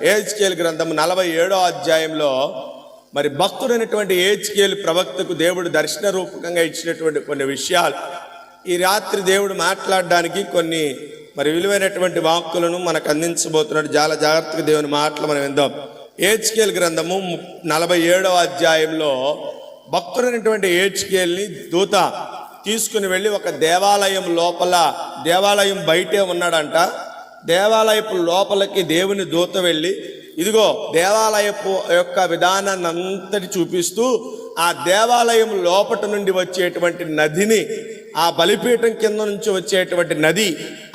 యెహెజ్కేలు గ్రంథం 47వ అధ్యాయంలో మరి భక్తుడైనటువంటి యెహెజ్కేలు ప్రవక్తకు దేవుడు దర్శన రూపకంగా ఇచ్చినటువంటి కొన్ని విషయాలు ఈ రాత్రి దేవుడు మాట్లాడడానికి కొన్ని మరి విలువైనటువంటి వాక్కులను మనకు అందించబోతున్నాడు. చాలా జాగ్రత్తగా దేవుని మాటలు మనం విందాం. యెహెజ్కేలు గ్రంథము 47వ అధ్యాయంలో భక్తుడైనటువంటి యెహెజ్కేలుని దూత తీసుకుని వెళ్ళి ఒక దేవాలయం లోపల, దేవాలయం బయటే ఉన్నాడంట. దేవాలయపు లోపలికి దేవుని దూత వెళ్ళి ఇదిగో దేవాలయపు యొక్క విధానాన్ని అంతటి చూపిస్తూ ఆ దేవాలయం లోపట నుండి వచ్చేటువంటి నదిని, ఆ బలిపీఠం కింద నుంచి వచ్చేటువంటి నది,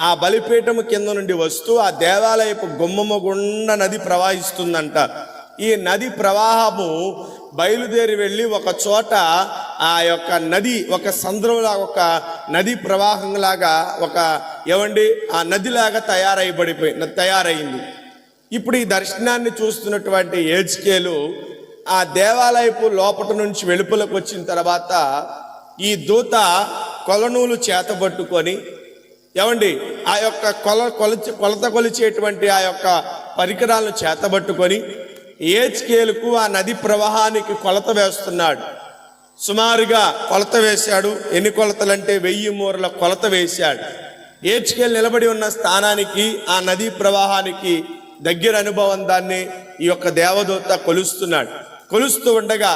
ఆ బలిపీఠం కింద నుండి వస్తూ ఆ దేవాలయపు గుమ్మము గుండా నది ప్రవహిస్తుందంట. ఈ నది ప్రవాహము బయలుదేరి వెళ్ళి ఒక చోట ఆ యొక్క నది ఒక సంద్రంలా, ఒక నది ప్రవాహంలాగా, ఒక ఆ నదిలాగా తయారైంది. ఇప్పుడు ఈ దర్శనాన్ని చూస్తున్నటువంటి యెహెజ్కేలు ఆ దేవాలయపు లోపట నుంచి వెలుపలకు వచ్చిన తర్వాత ఈ దూత కొలనూలు చేతబట్టుకొని ఆ యొక్క కొలత కొలిచేటువంటి ఆ యొక్క పరికరాలను చేతబట్టుకొని యెహెజ్కేలుకు ఆ నది ప్రవాహానికి కొలత వేస్తున్నాడు. సుమారుగా కొలత వేశాడు. ఎన్ని కొలతలంటే 1000 మూరల కొలత వేశాడు. యెహెజ్కేలు నిలబడి ఉన్న స్థానానికి, ఆ నదీ ప్రవాహానికి దగ్గర అనుభవం దాన్ని ఈ యొక్క దేవదూత కొలుస్తున్నాడు. కొలుస్తూ ఉండగా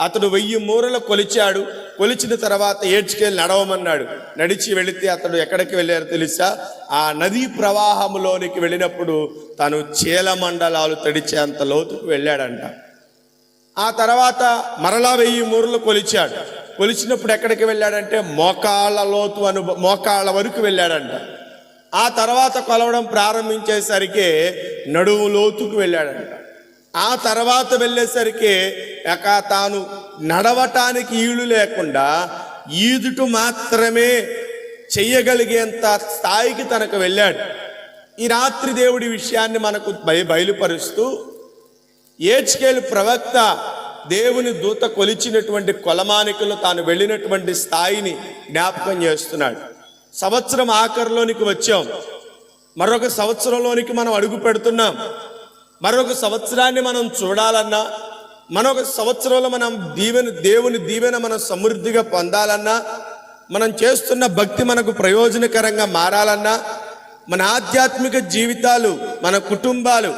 అతడు 1000 మూరలు కొలిచాడు. కొలిచిన తర్వాత యెహెజ్కేలు నడవమన్నాడు. నడిచి వెళితే అతడు ఎక్కడికి వెళ్ళారో తెలుసా? ఆ నదీ ప్రవాహంలోనికి వెళ్ళినప్పుడు తను చీలమండలాలు తడిచేంత లోతుకు వెళ్ళాడంట. ఆ తర్వాత మరలా 1000 మూరలు కొలిచాడు. కొలిచినప్పుడు ఎక్కడికి వెళ్ళాడంటే మోకాళ్ళ వరకు వెళ్ళాడంట. ఆ తర్వాత కొలవడం ప్రారంభించేసరికి నడుము లోతుకు వెళ్ళాడంట. ఆ తర్వాత వెళ్ళేసరికి తాను నడవటానికి ఈళ్ళు లేకుండా ఈదుట మాత్రమే చెయ్యగలిగేంత స్థాయికి తనకు వెళ్ళాడు. ఈ రాత్రి దేవుడి విషయాన్ని మనకు బయలుపరుస్తూ యెహెజ్కేలు ప్రవక్త దేవుని దూత కొలిచినటువంటి కొలమానికలు తాను వెళ్ళినటువంటి స్థాయిని జ్ఞాపకం చేస్తున్నాడు. సంవత్సరం ఆఖరిలోనికి వచ్చాం. మరొక సంవత్సరంలోనికి మనం అడుగు పెడుతున్నాం. మరొక సంవత్సరాన్ని మనం చూడాలన్నా, మరొక సంవత్సరంలో మనం దేవుని దీవెన మనం సమృద్ధిగా పొందాలన్నా, మనం చేస్తున్న భక్తి మనకు ప్రయోజనకరంగా మారాలన్నా, మన ఆధ్యాత్మిక జీవితాలు, మన కుటుంబాలు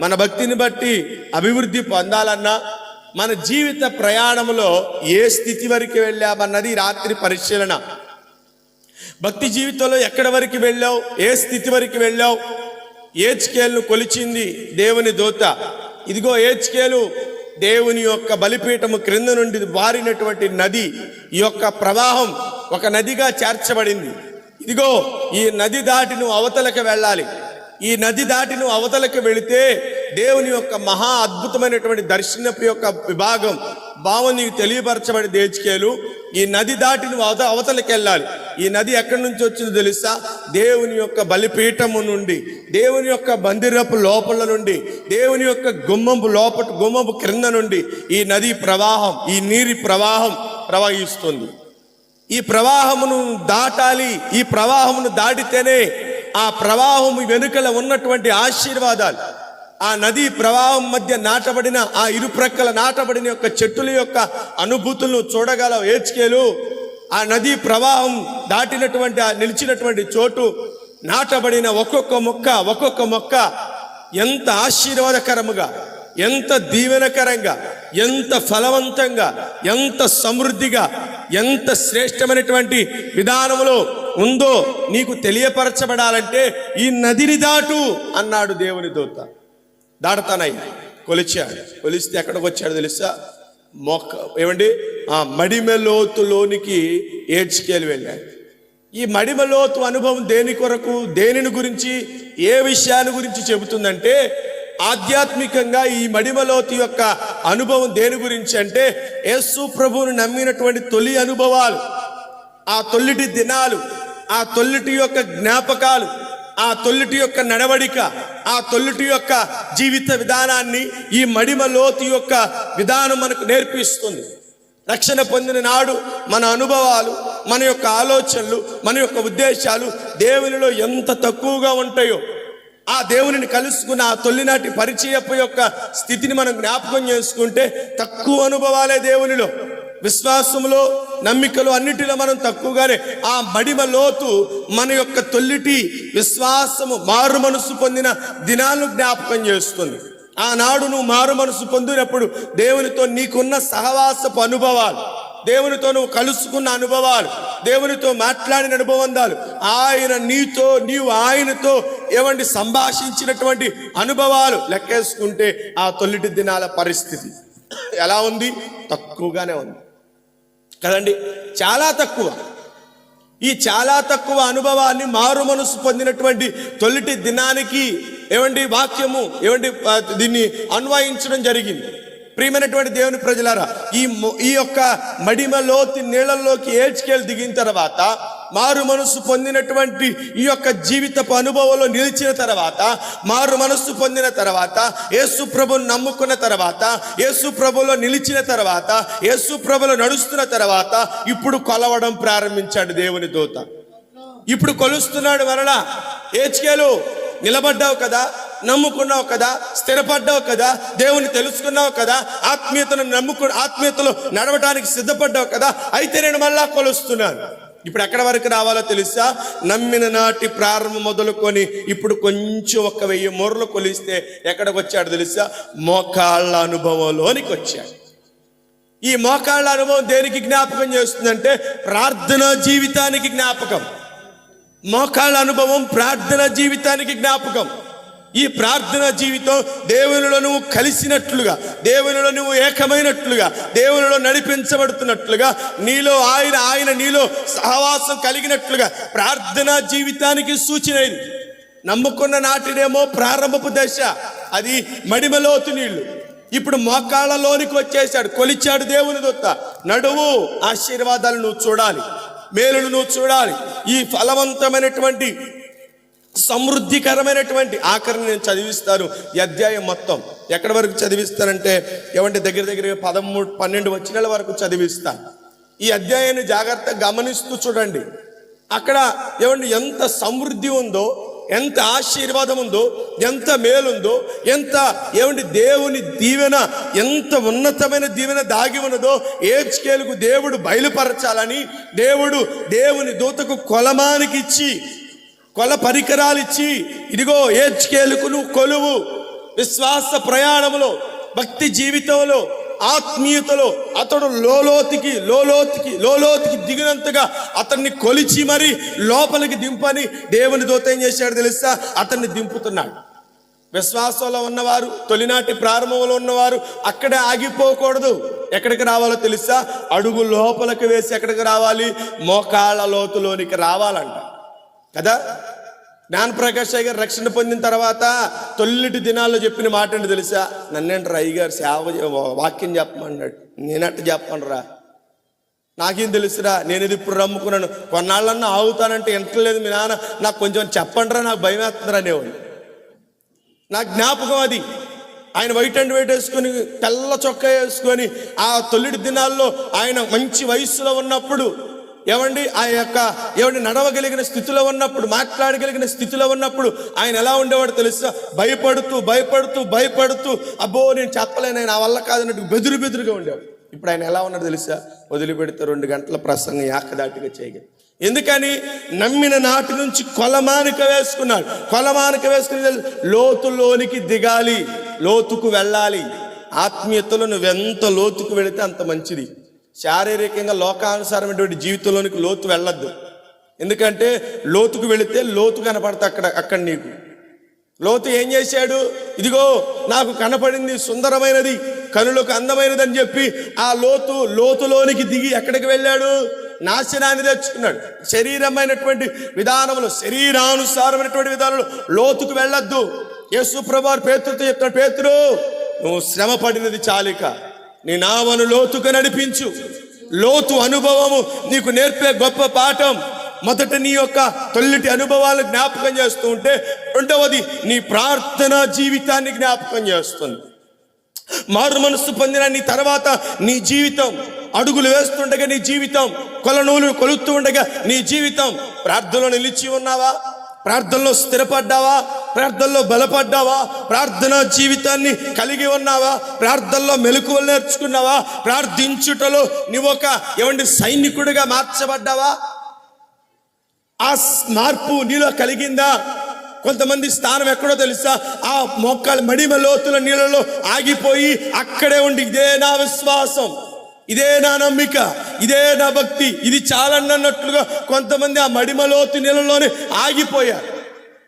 మన భక్తిని బట్టి అభివృద్ధి పొందాలన్నా, మన జీవిత ప్రయాణంలో ఏ స్థితి వరకు వెళ్ళామన్నది రాత్రి పరిశీలన. భక్తి జీవితంలో ఎక్కడి వరకు వెళ్ళావు, ఏ స్థితి వరకు వెళ్ళావు? యెహెజ్కేలును కొలిచింది దేవుని దూత. ఇదిగో యెహెజ్కేలు దేవుని యొక్క బలిపీఠము క్రింద నుండి వారినటువంటి నది, ఈ యొక్క ప్రవాహం ఒక నదిగా చేర్చబడింది. ఇదిగో ఈ నది దాటి నువ్వు అవతలకు వెళ్ళాలి. ఈ నది దాటి నువ్వు అవతలకు వెళితే దేవుని యొక్క మహా అద్భుతమైనటువంటి దర్శనపు యొక్క భావం నీకు తెలియపరచబడి యెహెజ్కేలు ఈ నది దాటి నువ్వు అవతలకి వెళ్ళాలి. ఈ నది ఎక్కడి నుంచి వచ్చిందో తెలుసా? దేవుని యొక్క బలిపీఠము నుండి, దేవుని యొక్క మందిరపు లోపల నుండి, దేవుని యొక్క గుమ్మపు క్రింద నుండి ఈ నది ప్రవాహం, ఈ నీరి ప్రవాహం ప్రవహిస్తుంది. ఈ ప్రవాహమును దాటాలి. ఈ ప్రవాహమును దాటితేనే ఆ ప్రవాహం వెనుకల ఉన్నటువంటి ఆశీర్వాదాలు, ఆ నదీ ప్రవాహం మధ్య నాటబడిన, ఆ ఇరుప్రక్కల నాటబడిన యొక్క చెట్టుల యొక్క అనుభూతులను చూడగలవు యెహెజ్కేలు. ఆ నదీ ప్రవాహం దాటినటువంటి, ఆ నిలిచినటువంటి చోటు, నాటబడిన ఒక్కొక్క మొక్క ఎంత ఆశీర్వాదకరముగా, ఎంత దీవెనకరంగా, ఎంత ఫలవంతంగా, ఎంత సమృద్ధిగా, ఎంత శ్రేష్టమైనటువంటి విధానములో ఉందో నీకు తెలియపరచబడాలంటే ఈ నదిని దాటు అన్నాడు దేవుని దూత. దాడతానయ్య కొలిచాడు. కొలిస్తే ఎక్కడికి వచ్చాడు తెలుసా? మడిమెలోతులోనికి యెహెజ్కేలు వెళ్ళాడు. ఈ మడిమెలోతు అనుభవం దేని కొరకు, దేనిని గురించి, ఏ విషయాన్ని గురించి చెబుతుందంటే, ఆధ్యాత్మికంగా ఈ మడిమెలోతు యొక్క అనుభవం దేని గురించి అంటే, యేసు ప్రభువును నమ్మినటువంటి తొలి అనుభవాలు, ఆ తొలిటి దినాలు, ఆ తొలిటి యొక్క జ్ఞాపకాలు, ఆ తొలిటి యొక్క నడవడిక, ఆ తొలిటి యొక్క జీవిత విధానాన్ని ఈ మడిమెలోతు యొక్క విధానం మనకు నేర్పిస్తుంది. రక్షణ పొందిన నాడు మన అనుభవాలు, మన యొక్క ఆలోచనలు, మన యొక్క ఉద్దేశాలు దేవునిలో ఎంత తక్కువగా ఉంటాయో, ఆ దేవునిని కలుసుకున్న ఆ తొలినాటి పరిచయపు యొక్క స్థితిని మనం జ్ఞాపకం చేసుకుంటే తక్కువ అనుభవాలే దేవునిలో, విశ్వాసములో, నమ్మికలో, అన్నిటిలో మనం తక్కువగానే ఆ మడిమ లోతు మన యొక్క తొలిటి విశ్వాసము మారు మనసు పొందిన దినాలను జ్ఞాపకం చేస్తుంది. ఆనాడు నువ్వు మారు మనసు పొందినప్పుడు దేవునితో నీకున్న సహవాసపు అనుభవాలు, దేవునితో నువ్వు కలుసుకున్న అనుభవాలు, దేవునితో మాట్లాడిన అనుభవందాలు, ఆయన నీతో నీవు ఆయనతో సంభాషించినటువంటి అనుభవాలు లెక్కేసుకుంటే ఆ తొలిటి దినాల పరిస్థితి ఎలా ఉంది? తక్కువగానే ఉంది కదండి, చాలా తక్కువ. ఈ చాలా తక్కువ అనుభవాన్ని మారు మనసు పొందినటువంటి తొలిటి దినానికి వాక్యము దీన్ని అన్వయించడం జరిగింది. ప్రియమైనటువంటి దేవుని ప్రజలారా, ఈ యొక్క మడిమ లోతు నీళ్ళల్లోకి ఏడ్చుకెళ్ళి దిగిన తర్వాత, మారు మనసు పొందినటువంటి ఈ యొక్క జీవితపు అనుభవంలో నిలిచిన తర్వాత, మారు మనసు పొందిన తర్వాత, యేసు ప్రభువును నమ్ముకున్న తర్వాత, యేసు ప్రభువులో నిలిచిన తర్వాత, యేసు ప్రభువులో నడుస్తున్న తర్వాత ఇప్పుడు కొలవడం ప్రారంభించాడు దేవుని దూత. ఇప్పుడు కొలుస్తున్నాడు మరలా. ఏడ్చుకెళ్ళు, నిలబడ్డావు కదా, నమ్ముకున్నావు కదా, స్థిరపడ్డావు కదా, దేవుని తెలుసుకున్నావు కదా, ఆత్మీయతలో నడవడానికి సిద్ధపడ్డావు కదా, అయితే నేను మళ్ళా కొలుస్తున్నాను. ఇప్పుడు ఎక్కడ వరకు రావాలో తెలుసా? నమ్మిన నాటి ప్రారంభం మొదలుకొని ఇప్పుడు కొంచెం 1000 మూరలు కొలిస్తే ఎక్కడికి వచ్చాడు తెలుసా? మోకాళ్ళ అనుభవంలోనికి వచ్చాడు. ఈ మోకాళ్ళ అనుభవం దేనికి జ్ఞాపకం చేస్తుందంటే ప్రార్థనా జీవితానికి జ్ఞాపకం. మోకాళ్ళ అనుభవం ప్రార్థనా జీవితానికి జ్ఞాపకం. ఈ ప్రార్థనా జీవితం దేవునిలో నువ్వు కలిసినట్లుగా, దేవునిలో నువ్వు ఏకమైనట్లుగా, దేవునిలో నడిపించబడుతున్నట్లుగా, నీలో ఆయన నీలో సహవాసం కలిగినట్లుగా ప్రార్థనా జీవితానికి సూచన ఇది. నమ్ముకున్న నాటిడేమో ప్రారంభపు దశ, అది మడిమలోతు నీళ్లు. ఇప్పుడు మోకాళ్ళలోనికి వచ్చేసాడు, కొలిచాడు దేవుని దూత. నడువు, ఆశీర్వాదాలు నువ్వు చూడాలి, మేలును నువ్వు చూడాలి. ఈ ఫలవంతమైనటువంటి సమృద్ధికరమైనటువంటి ఆఖరిని నేను చదివిస్తాను. ఈ అధ్యాయం మొత్తం ఎక్కడి వరకు చదివిస్తానంటే దగ్గర 13-12 వచనాల వరకు చదివిస్తాను. ఈ అధ్యాయాన్ని జాగ్రత్తగా గమనిస్తూ చూడండి. అక్కడ ఎంత సమృద్ధి ఉందో, ఎంత ఆశీర్వాదం ఉందో, ఎంత మేలుందో, ఎంత దేవుని దీవెన, ఎంత ఉన్నతమైన దీవెన దాగి ఉన్నదో ఏజ్కేలుకు దేవుడు బయలుపరచాలని దేవుని దూతకు కొలమానికి ఇచ్చి, కొల పరికరాలు ఇచ్చి, ఇదిగో ఏజ్కేలుకు నువ్వు కొలువు. విశ్వాస ప్రయాణంలో, భక్తి జీవితంలో, ఆత్మీయతలో అతడు లోలోతికి దిగినంతగా అతన్ని కొలిచి మరి లోపలికి దింపని దేవుని దూత ఏం చేశాడు తెలుసా? అతన్ని దింపుతున్నాడు. విశ్వాసంలో ఉన్నవారు, తొలినాటి ప్రారంభంలో ఉన్నవారు అక్కడే ఆగిపోకూడదు. ఎక్కడికి రావాలో తెలుసా? అడుగు లోపలికి వేసి ఎక్కడికి రావాలి? మోకాళ్ళ లోతులోనికి రావాలంట కదా. జ్ఞానప్రకాష్ అయ్య గారు రక్షణ పొందిన తర్వాత తొలిటి దినాల్లో చెప్పిన మాట ఏంటి తెలుసా? నన్నేంటారు అయ్య గారు వాక్యం చెప్పమన్నాడు. నేనట్టు చెప్పనరా, నాకేం తెలుసురా, నేను ఇది ఇప్పుడు నమ్ముకున్నాను, కొన్నాళ్ళన్నా ఆగుతానంటే ఎంటలేదు మీ నాన్న, నాకు కొంచెం చెప్పండిరా, నాకు భయం వేస్తుందిరా అనేవాడు. నా జ్ఞాపకం అది. ఆయన వైట్ అండ్ వైట్ వేసుకొని, తెల్ల చొక్కా వేసుకొని, ఆ తొలిటి దినాల్లో ఆయన మంచి వయస్సులో ఉన్నప్పుడు ఆ యొక్క నడవగలిగిన స్థితిలో ఉన్నప్పుడు, మాట్లాడగలిగిన స్థితిలో ఉన్నప్పుడు ఆయన ఎలా ఉండేవాడు తెలుసా? భయపడుతూ అబ్బో నేను చెప్పలేను, నా వల్ల కాదన్నట్టు బెదురుగా ఉండేవాడు. ఇప్పుడు ఆయన ఎలా ఉన్నాడు తెలుసా? వదిలిపెడితే 2 గంటల ప్రసంగం ఏకదాటిగా చేయగలి. ఎందుకని? నమ్మిన నాటి నుంచి కొలమానిక వేసుకున్నాడు. కొలమానిక వేసుకుని లోతులోనికి దిగాలి, లోతుకు వెళ్ళాలి. ఆత్మీయతలో నువ్వెంత లోతుకు వెళితే అంత మంచిది. శారీరకంగా లోకానుసారమైనటువంటి జీవితంలోనికి లోతు వెళ్ళొద్దు. ఎందుకంటే లోతుకు వెళితే లోతు కనపడతా అక్కడ నీకు. లోతు ఏం చేశాడు? ఇదిగో నాకు కనపడింది సుందరమైనది, కనులకు అందమైనది అని చెప్పి ఆ లోతులోనికి దిగి ఎక్కడికి వెళ్ళాడు? నాశనాన్ని తెచ్చుకున్నాడు. శరీరమైనటువంటి విధానంలో, శరీరానుసారమైనటువంటి విధానంలో లోతుకు వెళ్ళొద్దు. యేసు ప్రభువు పేతురుతో చెప్తాడు, పేతురు నువ్వు శ్రమ పడినది చాలిక, నీ నావను లోతుగా నడిపించు. లోతు అనుభవము నీకు నేర్పే గొప్ప పాఠం. మొదట నీ యొక్క తొలిటి అనుభవాలను జ్ఞాపకం చేస్తూ ఉంటే, రెండవది నీ ప్రార్థనా జీవితాన్ని జ్ఞాపకం చేస్తుంది. మారు మనసు పొందిన నీ తర్వాత నీ జీవితం, అడుగులు వేస్తుండగా నీ జీవితం, కొలనూలు కొలుస్తూ ఉండగా నీ జీవితం, ప్రార్థనలో నిలిచి ఉన్నావా? ప్రార్థనలో స్థిరపడ్డావా? ప్రార్థనలో బలపడ్డావా? ప్రార్థనా జీవితాన్ని కలిగి ఉన్నావా? ప్రార్థనలో మెలకువలు నేర్చుకున్నావా? ప్రార్థించుటలో నువ్వు సైనికుడిగా మార్చబడ్డావా? ఆ మార్పు నీలో కలిగిందా? కొంతమంది స్థానం ఎక్కడో తెలుసా? ఆ మోకాళ్ళ మడిమ లోతుల నీళ్ళలో ఆగిపోయి అక్కడే ఉండి, ఇదే నా విశ్వాసం, ఇదే నా నమ్మిక, ఇదే నా భక్తి, ఇది చాలన్నట్లుగా కొంతమంది ఆ మడిమలోతు నీళ్ళలోనే ఆగిపోయారు.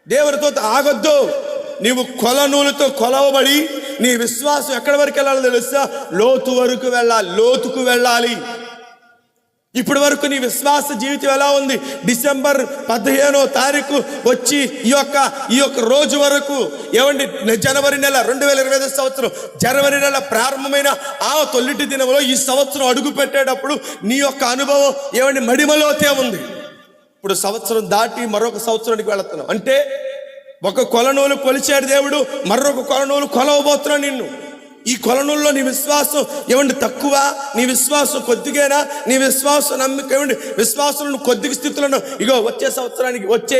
దేవునితో ఆగొద్దు. నీవు కొలనూలుతో కొలవబడి నీ విశ్వాసం ఎక్కడి వరకు వెళ్ళాలో తెలుసా? లోతు వరకు వెళ్ళాలి, లోతుకు వెళ్ళాలి. ఇప్పటి వరకు నీ విశ్వాస జీవితం ఎలా ఉంది? డిసెంబర్ 15వ తారీఖు వచ్చి ఈ యొక్క రోజు వరకు జనవరి నెల 2025 సంవత్సరం జనవరి నెల ప్రారంభమైన ఆ తొలిటి దినంలో ఈ సంవత్సరం అడుగు పెట్టేటప్పుడు నీ యొక్క అనుభవం మడిమలోతే ఉంది. ఇప్పుడు సంవత్సరం దాటి మరొక సంవత్సరానికి వెళుతున్నావు అంటే ఒక కొలనూలు కొలిచాడు దేవుడు, మరొక కొలనూలు కొలవబోతున్నాడు నిన్ను. ఈ కొలనుల్లో నీ విశ్వాసం తక్కువ, నీ విశ్వాసం కొద్దిగేనా, నీ విశ్వాసం నమ్మిక విశ్వాసం కొద్దిగా స్థితిలో వచ్చే సంవత్సరానికి వచ్చే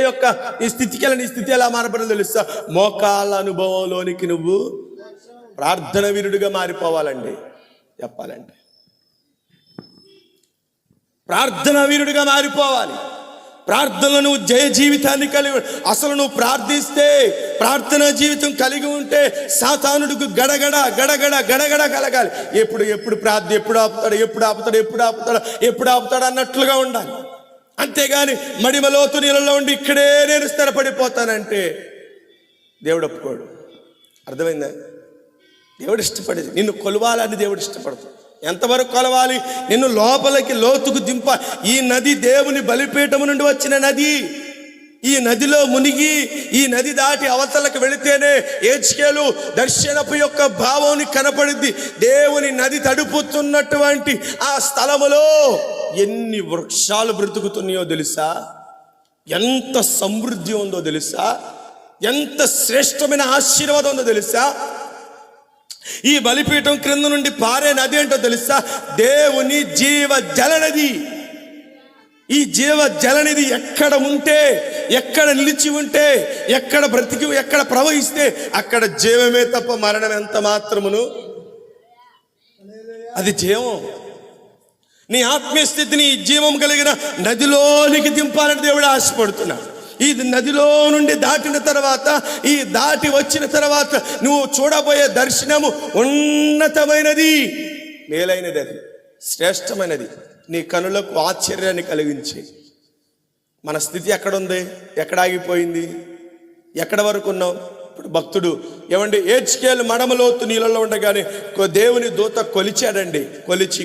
ఈ స్థితికి నీ స్థితి ఎలా మారబడో తెలుస్తా? మోకాళ్ళ అనుభవంలోనికి నువ్వు ప్రార్థన వీరుడిగా మారిపోవాలండి. చెప్పాలంటే ప్రార్థన వీరుడిగా మారిపోవాలి. ప్రార్థనలో నువ్వు జయ జీవితాన్ని కలిగి, అసలు నువ్వు ప్రార్థిస్తే, ప్రార్థనా జీవితం కలిగి ఉంటే సాతానుడికి గడగడ గడగడ గడగడ కలగాలి. ఎప్పుడు ప్రార్థన, ఎప్పుడు ఆపుతాడు అన్నట్లుగా ఉండాలి. అంతేగాని మడిమలోతు నీళ్ళలో ఉండి ఇక్కడే నేను స్థిరపడిపోతానంటే దేవుడు ఒప్పుకోడు. అర్థమైందా? దేవుడు ఇష్టపడేది నిన్ను కొలవాలని దేవుడు ఇష్టపడతాడు. ఎంతవరకు కొలవాలి? నిన్ను లోపలికి లోతుకు దింప. ఈ నది దేవుని బలిపీఠము నుండి వచ్చిన నది. ఈ నదిలో మునిగి ఈ నది దాటి అవతలకు వెళితేనే హెజ్కేలు దర్శనపు యొక్క భావం కనపడింది. దేవుని నది తడుపుతున్నటువంటి ఆ స్థలములో ఎన్ని వృక్షాలు బ్రతుకుతున్నాయో తెలుసా? ఎంత సమృద్ధి ఉందో తెలుసా? ఎంత శ్రేష్టమైన ఆశీర్వాదం ఉందో తెలుసా? ఈ బలిపీఠం క్రింద నుండి పారే నది ఏంటో తెలుసా? దేవుని జీవ జలనది. ఈ జీవ జలనిధి ఎక్కడ ఉంటే, ఎక్కడ నిలిచి ఉంటే, ఎక్కడ ప్రవహిస్తే అక్కడ జీవమే తప్ప మరణం ఎంత మాత్రమును. అది జీవం. నీ ఆత్మీయ స్థితిని జీవం కలిగిన నదిలోనికి దింపాలని దేవుడు ఆశపడుతున్నాడు. ఈ నదిలో నుండి దాటిన తర్వాత, ఈ దాటి వచ్చిన తర్వాత నువ్వు చూడబోయే దర్శనము ఉన్నతమైనది, మేలైనది, అది శ్రేష్టమైనది, నీ కనులకు ఆశ్చర్యాన్ని కలిగించి. మన స్థితి ఎక్కడుంది? ఎక్కడ ఆగిపోయింది? ఎక్కడ వరకు ఉన్నాం? ఇప్పుడు భక్తుడు హెజ్కేలు మడమలోతు నీళ్ళలో ఉండగానే దేవుని దూత కొలిచాడండి.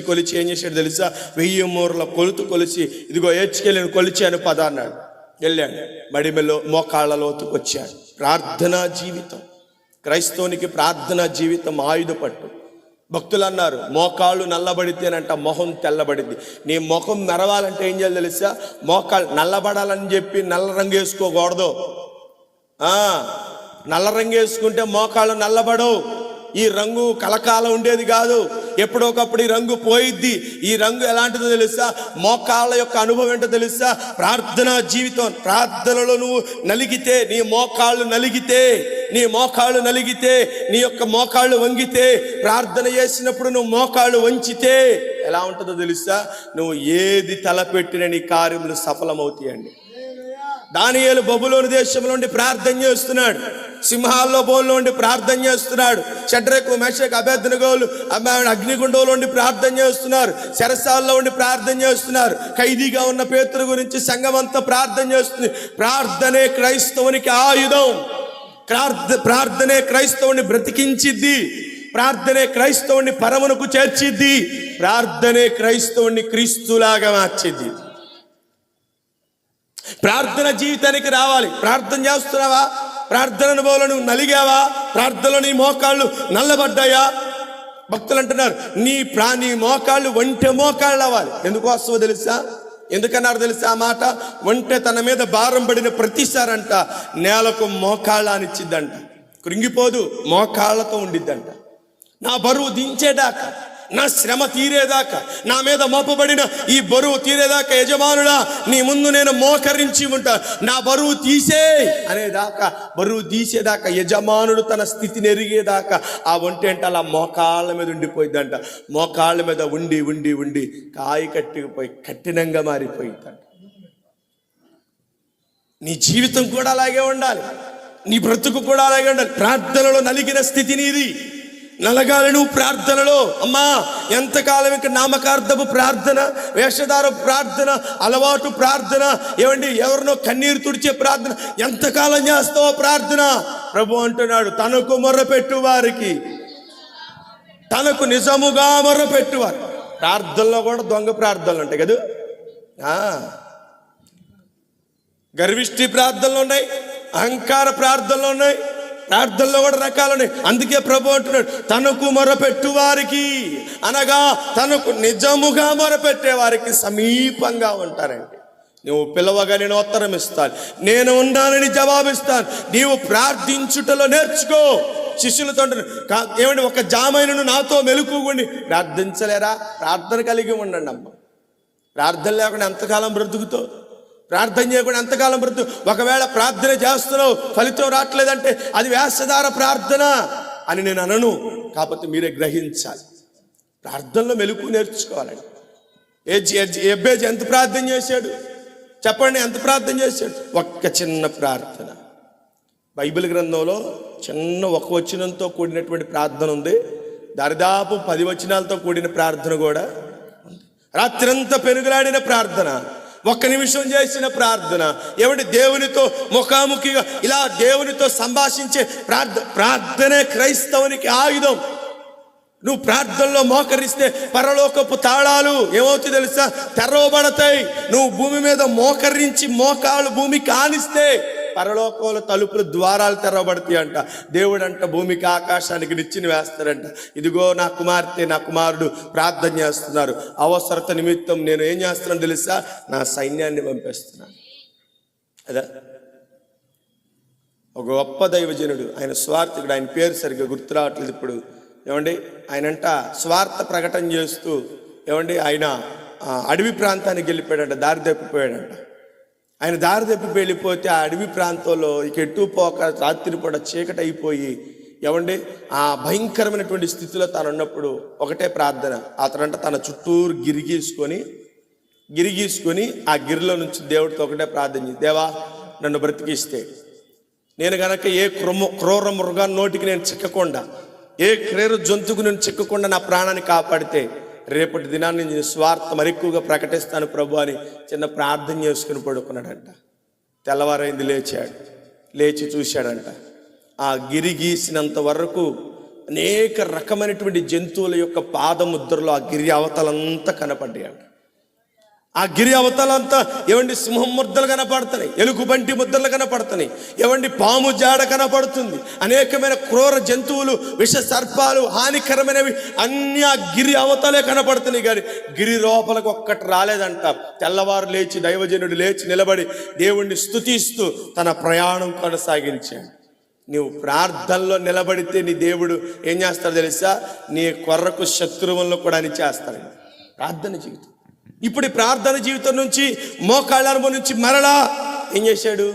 కొలిచి ఏం చేశాడు తెలుసా? 1000 మూరల కొలిచి, ఇదిగో హెజ్కేలుని కొలిచాను పద అన్నాడు. వెళ్ళాడు, మడిమెలో మోకాళ్ళ లోతుకు వచ్చాడు. ప్రార్థనా జీవితం, క్రైస్తవునికి ప్రార్థనా జీవితం ఆయుధ పట్టు. భక్తులు అన్నారు, మోకాళ్ళు నల్లబడితేనంట మొహం తెల్లబడింది. నీ మొహం మెరవాలంటే ఏం చేయాలి తెలుసా? మోకాళ్ళు నల్లబడాలని చెప్పి నల్ల రంగు వేసుకోకూడదు. నల్ల రంగు వేసుకుంటే మోకాళ్ళు నల్లబడవు. ఈ రంగు కలకాలం ఉండేది కాదు, ఎప్పుడొకప్పుడు ఈ రంగు పోయిద్ది. ఈ రంగు ఎలాంటిదో తెలుసా? మోకాళ్ళ యొక్క అనుభవం ఏంటో తెలుసా? ప్రార్థనా జీవితం. ప్రార్థనలో నువ్వు నలిగితే, నీ మోకాళ్ళు నలిగితే, నీ యొక్క మోకాళ్ళు వంగితే, ప్రార్థన చేసినప్పుడు నువ్వు మోకాళ్ళు వంచితే ఎలా ఉంటుందో తెలుసా? నువ్వు ఏది తలపెట్టిన నీ కార్యములు సఫలమవుతాయండి. దానియేలు బబులోను దేశంలో నుండి ప్రార్థన చేస్తున్నాడు, సింహాల్లో బోల్లో ఉండి ప్రార్థన చేస్తున్నాడు. షడ్రకు మేషకు అబేద్నెగోలు అగ్నిగుండంలో ఉండి ప్రార్థన చేస్తున్నారు, చెరసాల్లో ఉండి ప్రార్థన చేస్తున్నారు. ఖైదీగా ఉన్న పేతురు గురించి సంఘం అంతా ప్రార్థన చేస్తుంది. ప్రార్థనే క్రైస్తవునికి ఆయుధం. ప్రార్థనే క్రైస్తవుని బ్రతికించిద్ది. ప్రార్థనే క్రైస్తవుని పరమునకు చేర్చిద్ది. ప్రార్థనే క్రైస్తవుని క్రీస్తులాగా మార్చిద్ది. ప్రార్థన జీవితానికి రావాలి. ప్రార్థన చేస్తున్నావా? ప్రార్థన అనుభవంలో నువ్వు నలిగావా? ప్రార్థనలో నీ మోకాళ్ళు నల్లబడ్డాయా? భక్తులు అంటున్నారు, నీ మోకాళ్ళు ఒంటె మోకాళ్ళు అవ్వాలి. ఎందుకోసమో తెలుసా? ఎందుకన్నారు తెలుసా ఆ మాట? ఒంటె తన మీద భారం పడిన ప్రతిసారంట నేలకు మోకాళ్ళ అనిచ్చిద్దంట, కృంగిపోదు, మోకాళ్ళతో ఉండిద్దంట. నా బరువు దించేదాకా, నా శ్రమ తీరేదాకా, నా మీద మోపబడిన ఈ బరువు తీరేదాకా, యజమానుడా నీ ముందు నేను మోకరించి ఉంటా, నా బరువు తీసే అనేదాకా, బరువు తీసేదాకా, యజమానుడు తన స్థితిని ఎరిగేదాకా ఆ ఒంటి అంటే అలా మోకాళ్ళ మీద ఉండిపోయిందంట. మోకాళ్ళ మీద ఉండి ఉండి ఉండి కాయ కట్టిపోయి కఠినంగా మారిపోయిందంట. నీ జీవితం కూడా అలాగే ఉండాలి, నీ బ్రతుకు కూడా అలాగే ఉండాలి. ప్రార్థనలో నలిగిన స్థితి నీది. నలగాలి నువ్వు ప్రార్థనలో. అమ్మా, ఎంతకాలం ఇంకా నామకార్థపు ప్రార్థన, వేషధార ప్రార్థన, అలవాటు ప్రార్థన, ఏమండి ఎవరినో కన్నీరు తుడిచే ప్రార్థన ఎంతకాలం చేస్తావో ప్రార్థన? ప్రభు అంటున్నాడు, తనకు మొర్రపెట్టు వారికి, తనకు నిజముగా మొర్రపెట్టువారు. ప్రార్థనలో కూడా దొంగ ప్రార్థనలు ఉంటాయి కదా. గర్విష్టి ప్రార్థనలు ఉన్నాయి, అహంకార ప్రార్థనలు ఉన్నాయి, ప్రార్థనలో కూడా రకాలు ఉన్నాయి. అందుకే ప్రభు అంటున్నాడు, తనకు మొరపెట్టు వారికి, అనగా తనకు నిజముగా మొరపెట్టే వారికి సమీపంగా ఉంటారండి. నువ్వు పిలవగా నేను ఉత్తరం ఇస్తాను, నేను ఉన్నానని జవాబిస్తాను. నీవు ప్రార్థించుటలో నేర్చుకో. శిష్యులతో ఏమండి, ఒక జామైనను నాతో మెలకువని ప్రార్థించలేరా? ప్రార్థన కలిగి ఉండండి అమ్మ. ప్రార్థన లేకుండా ఎంతకాలం బ్రతుకుతో? ప్రార్థన చేయకుండా ఎంతకాలం బ్రతు? ఒకవేళ ప్రార్థన చేస్తున్నావు, ఫలితం రావట్లేదంటే అది వేషధార ప్రార్థన అని నేను అనను. కాకపోతే మీరే గ్రహించాలి, ప్రార్థనలో మెలుకు నేర్చుకోవాలండి. ఎబ్బేజు ఎంత ప్రార్థన చేశాడు చెప్పండి? ఎంత ప్రార్థన చేశాడు? ఒక్క చిన్న ప్రార్థన. బైబిల్ గ్రంథంలో చిన్న ఒక వచనంతో కూడినటువంటి ప్రార్థన ఉంది, దరిదాపు 10 వచనాలతో కూడిన ప్రార్థన కూడా ఉంది. రాత్రంతా పెనుగులాడిన ప్రార్థన, ఒక్క నిమిషం చేసిన ప్రార్థన, ఏమంటే దేవునితో ముఖాముఖిగా ఇలా దేవునితో సంభాషించే ప్రార్థనే క్రైస్తవునికి ఆయుధం. నువ్వు ప్రార్థనలో మోకరిస్తే పరలోకపు తాళాలు ఏమవుతుంది తెలుసా? తెరవబడతాయి. నువ్వు భూమి మీద మోకరించి మోకాలు భూమికి ఆనిస్తే పరలోకంలో తలుపులు ద్వారాలు తెరవబడతాయి అంట. దేవుడు అంట భూమికి ఆకాశానికి నిచ్చెన వేస్తాడంట. ఇదిగో నా కుమార్తె నా కుమారుడు ప్రార్థన చేస్తున్నారు, అవసరత నిమిత్తం నేను ఏం చేస్తున్నాను తెలుసా? నా సైన్యాన్ని పంపిస్తున్నాను. అదా ఒక గొప్ప దైవజనుడు, ఆయన స్వార్థకుడు, ఆయన పేరు సరిగ్గా గుర్తు రావట్లేదు ఇప్పుడు. ఏమండి, ఆయనంట స్వార్థ ప్రకటన చేస్తూ ఏమండి ఆయన అడవి ప్రాంతానికి వెళ్ళిపోయాడంట, దారి తప్పిపోయాడంట. ఆయన దారి తప్పి వెళ్ళిపోతే ఆ అడవి ప్రాంతంలో ఇక ఎటు పోక రాత్రిపూట చీకటి అయిపోయి ఏమండి ఆ భయంకరమైనటువంటి స్థితిలో తాను ఉన్నప్పుడు ఒకటే ప్రార్థన. అతనంట తన చుట్టూరు గిరిగీసుకొని ఆ గిరిలో నుంచి దేవుడితో ఒకటే ప్రార్థన, దేవా నన్ను బ్రతికిస్తే, నేను గనక ఏ క్రూర మృగాన్ని నోటికి నేను చిక్కకుండా, ఏ క్రూర జంతువుకు నేను చిక్కకుండా నా ప్రాణాన్ని కాపాడితే రేపటి దినాన్ని నేను స్వార్థ మరెక్కువగా ప్రకటిస్తాను ప్రభు అని చిన్న ప్రార్థన చేసుకుని పడుకున్నాడంట. తెల్లవారైంది, లేచి చూశాడంట. ఆ గిరి గీసినంత వరకు అనేక రకమైనటువంటి జంతువుల యొక్క పాదముద్రలు ఆ గిరి అవతలంతా కనపడ్డాయంట. ఆ గిరి అవతలంతా ఏమండి సింహం ముద్రలు కనపడుతున్నాయి, ఎలుగుబంటి ముద్రలు కనపడుతున్నాయి, ఏమండి పాము జాడ కనపడుతుంది, అనేకమైన క్రూర జంతువులు, విష సర్పాలు, హానికరమైనవి అన్ని ఆ గిరి అవతలే కనపడుతున్నాయి. కానీ గిరి లోపలకు ఒక్కటి రాలేదంట. తెల్లవారు లేచి దైవజనుడు లేచి నిలబడి దేవుణ్ణి స్తుతిస్తూ తన ప్రయాణం కొనసాగించాడు. నువ్వు ప్రార్థనలో నిలబడితే నీ దేవుడు ఏం చేస్తాడు తెలుసా? నీ కొర్రకు శత్రువులను కూడా అని చేస్తాడు. ప్రార్థన జీవితం. ఇప్పుడు ఈ ప్రార్థన జీవితం నుంచి మోకాళ్ళ అనుభవం నుంచి మరలా ఏం చేశాడు?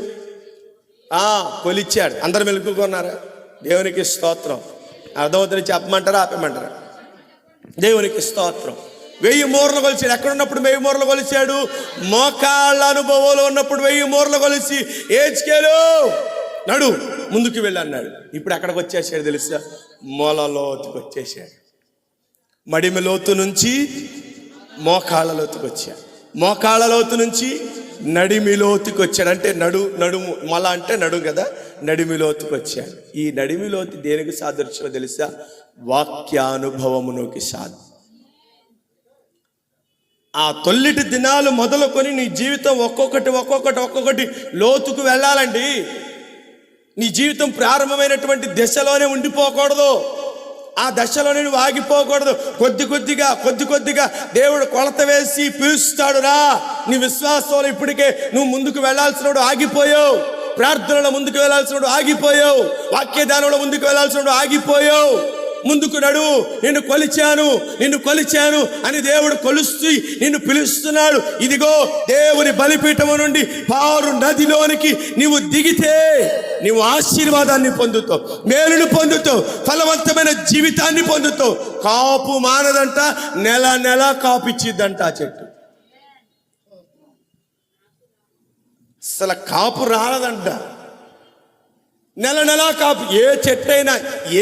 కొలిచాడు. అందరు మెలుకున్నారా? దేవునికి స్తోత్రం. అర్థమవుతుంది చెప్పమంటారా ఆపేమంటారా? దేవునికి స్తోత్రం. 1000 మూరలు కొలిచాడు. ఎక్కడున్నప్పుడు 1000 మూరలు కొలిచాడు? మోకాళ్ళ అనుభవంలో ఉన్నప్పుడు 1000 మూరలు కొలిసి ఏజ్కేలు నడు ముందుకు వెళ్ళి అన్నాడు. ఇప్పుడు ఎక్కడికి వచ్చేసాడు తెలుసా? మొలలోతుకు వచ్చేసాడు. మడిమ లోతు నుంచి మోకాళ్ళ లోతుకు వచ్చాడు, మోకాళ్ళ లోతు నుంచి నడిమి లోతుకు వచ్చాడు. అంటే నడుము మొల అంటే నడుము కదా, నడిమి లోతుకు వచ్చాడు. ఈ నడిమి లోతు దేనికి సాదృశ్యం తెలుసా? వాక్యానుభవమునకి సాధి. ఆ తొల్లిటి దినాలు మొదలుకొని నీ జీవితం ఒక్కొక్కటి లోతుకు వెళ్ళాలండి. నీ జీవితం ప్రారంభమైనటువంటి దశలోనే ఉండిపోకూడదు. ఆ దశలోనే నువ్వు ఆగిపోకూడదు. కొద్ది కొద్దిగా దేవుడు కొలత వేసి పిలుస్తాడు. రా, నీ విశ్వాసంలో ఇప్పటికే నువ్వు ముందుకు వెళ్లాల్సినప్పుడు ఆగిపోయావు, ప్రార్థనలో ముందుకు వెళ్లాల్సినప్పుడు ఆగిపోయావు, వాక్యదానంలో ముందుకు వెళ్లాల్సినప్పుడు ఆగిపోయావు. ముందుకు నడువు, నిన్ను కొలిచాను అని దేవుడు కొలుస్తూ నిన్ను పిలుస్తున్నాడు. ఇదిగో దేవుని బలిపీఠము నుండి పారు నదిలోనికి నీవు దిగితే నీవు ఆశీర్వాదాన్ని పొందుతావు, మేలును పొందుతావు, ఫలవంతమైన జీవితాన్ని పొందుతావు. కాపు మానదంట, నెల నెల కాపు ఇచ్చిద్దంట ఆ చెట్టు. అసలు కాపు రాలదంట, నెల నెల కాపు. ఏ చెట్టు అయినా,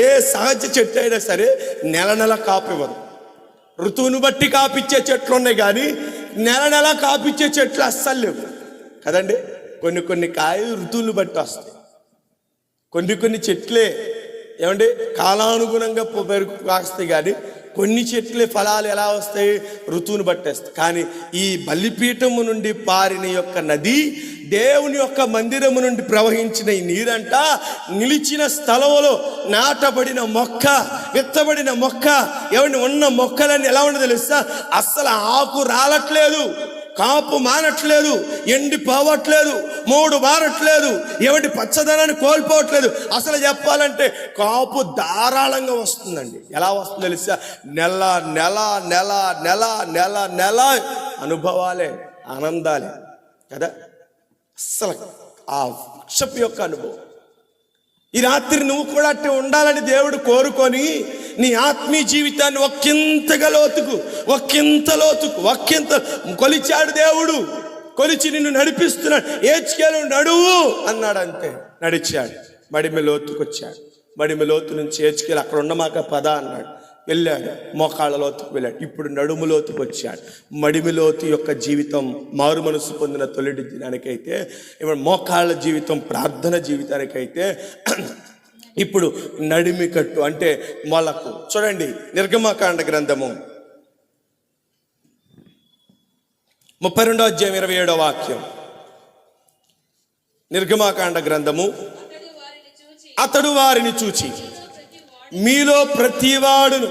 ఏ సహజ చెట్టు అయినా సరే నెల నెల కాపు ఇవ్వదు. ఋతువును బట్టి కాపిచ్చే చెట్లు ఉన్నాయి కానీ నెల నెల కాపిచ్చే చెట్లు అస్సలు లేవు కదండి. కొన్ని కాయలు ఋతువులు బట్టి వస్తాయి. కొన్ని చెట్లే ఏమండి కాలానుగుణంగా పెరుగు కాస్తాయి కానీ కొన్ని చెట్లే ఫలాలు ఎలా వస్తాయి, ఋతువును బట్టేస్తాయి. కానీ ఈ బలిపీఠము నుండి పారిన యొక్క నది, దేవుని యొక్క మందిరము నుండి ప్రవహించిన ఈ నీరంట నిలిచిన స్థలంలో నాటబడిన మొక్క, విత్తబడిన మొక్క, ఏమండి ఉన్న మొక్కలన్నీ ఎలా ఉండదు తెలుసా? అస్సలు ఆకు రాలట్లేదు, కాపు మానట్లేదు, ఎండి పోవట్లేదు, మూడు మారట్లేదు, ఏమిటి పచ్చదనాన్ని కోల్పోవట్లేదు. అసలు చెప్పాలంటే కాపు ధారాళంగా వస్తుందండి. ఎలా వస్తుంది తెలుసా? నెల నెల నెల నెల నెల నెల అనుభవాలే, ఆనందాలే కదా. అసలు ఆ వృక్షపు యొక్క అనుభవం. ఈ రాత్రి నువ్వు కూడా అట్టే ఉండాలని దేవుడు కోరుకొని నీ ఆత్మీయ జీవితాన్ని ఒక్కింత లోతుకు కొలిచాడు దేవుడు. కొలిచి నిన్ను నడిపిస్తున్నాడు. ఏడ్చుకేలు నడువు అన్నాడు, అంతే నడిచాడు. మడిమె లోతుకు వచ్చాడు. మడిమె లోతు నుంచి ఏడ్చుకేలు అక్కడ ఉండమాక పద అన్నాడు, వెళ్ళాడు. మోకాళ్ళ లోతుకు వెళ్ళాడు. ఇప్పుడు నడుము లోతుకు వచ్చాడు. మడిమి లోతు యొక్క జీవితం మారు మనసు పొందిన తొలిటి దినానికైతే, ఇప్పుడు మోకాళ్ళ జీవితం ప్రార్థన జీవితానికైతే ఇప్పుడు నడిమి కట్టు అంటే మొలకు. చూడండి నిర్గమకాండ గ్రంథము 32వ అధ్యాయం 27వ వాక్యం. నిర్గమకాండ గ్రంథము. అతడు వారిని చూచి మీలో ప్రతివాడును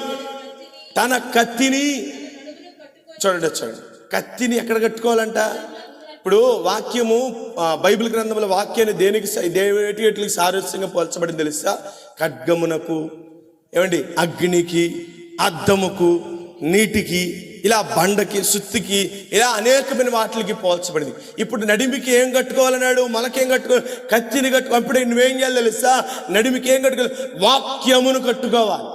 తన కత్తిని, చూడండి కత్తిని ఎక్కడ కట్టుకోవాలంట? ఇప్పుడు వాక్యము బైబిల్ గ్రంథంలో వాక్యాన్ని దేనికి సారస్యంగా పోల్చబడింది తెలుసా? ఖడ్గమునకు, ఏమండి అగ్నికి, అద్దముకు, నీటికి, ఇలా బండకి, సుత్తికి, ఇలా అనేకమైన వాటికి పోల్చబడింది. ఇప్పుడు నడిమికి ఏం కట్టుకోవాలన్నాడు? మనకేం కట్టుకోవాలి? కత్తిని కట్టుకో. ఇప్పుడు నువ్వేం చేయాలి తెలుసా? నడిమికి ఏం కట్టుకోవాలి? వాక్యమును కట్టుకోవాలి.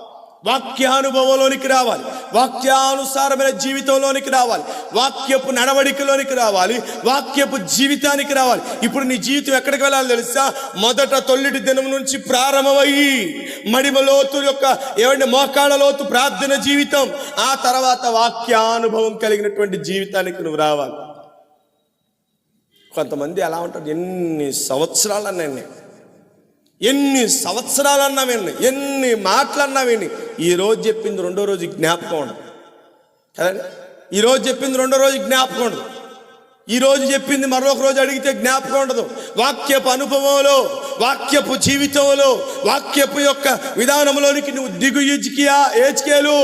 వాక్యానుభవంలోనికి రావాలి, వాక్యానుసారమైన జీవితంలోనికి రావాలి, వాక్యపు నడవడికలోనికి రావాలి, వాక్యపు జీవితానికి రావాలి. ఇప్పుడు నీ జీవితం ఎక్కడికి వెళ్ళాలి తెలుసా? మొదట తొలిటి దినం నుంచి ప్రారంభమయ్యి మడిమ లోతు యొక్క ఏమంటే మోకాళ్ళ లోతు ప్రార్థన జీవితం, ఆ తర్వాత వాక్యానుభవం కలిగినటువంటి జీవితానికి నువ్వు రావాలి. కొంతమంది ఎలా ఉంటారు? ఎన్ని సంవత్సరాలన్నా విన్ని, ఎన్ని మాటలన్నా విని, ఈరోజు చెప్పింది రెండో రోజు జ్ఞాపకం ఉండదు కదండి. ఈరోజు చెప్పింది రెండో రోజు జ్ఞాపకం ఉండదు. ఈరోజు చెప్పింది మరొక రోజు అడిగితే జ్ఞాపకం ఉండదు. వాక్యపు అనుభవంలో, వాక్యపు జీవితంలో, వాక్యపు యొక్క విధానంలోనికి నువ్వు దిగు ఏజ్కేలు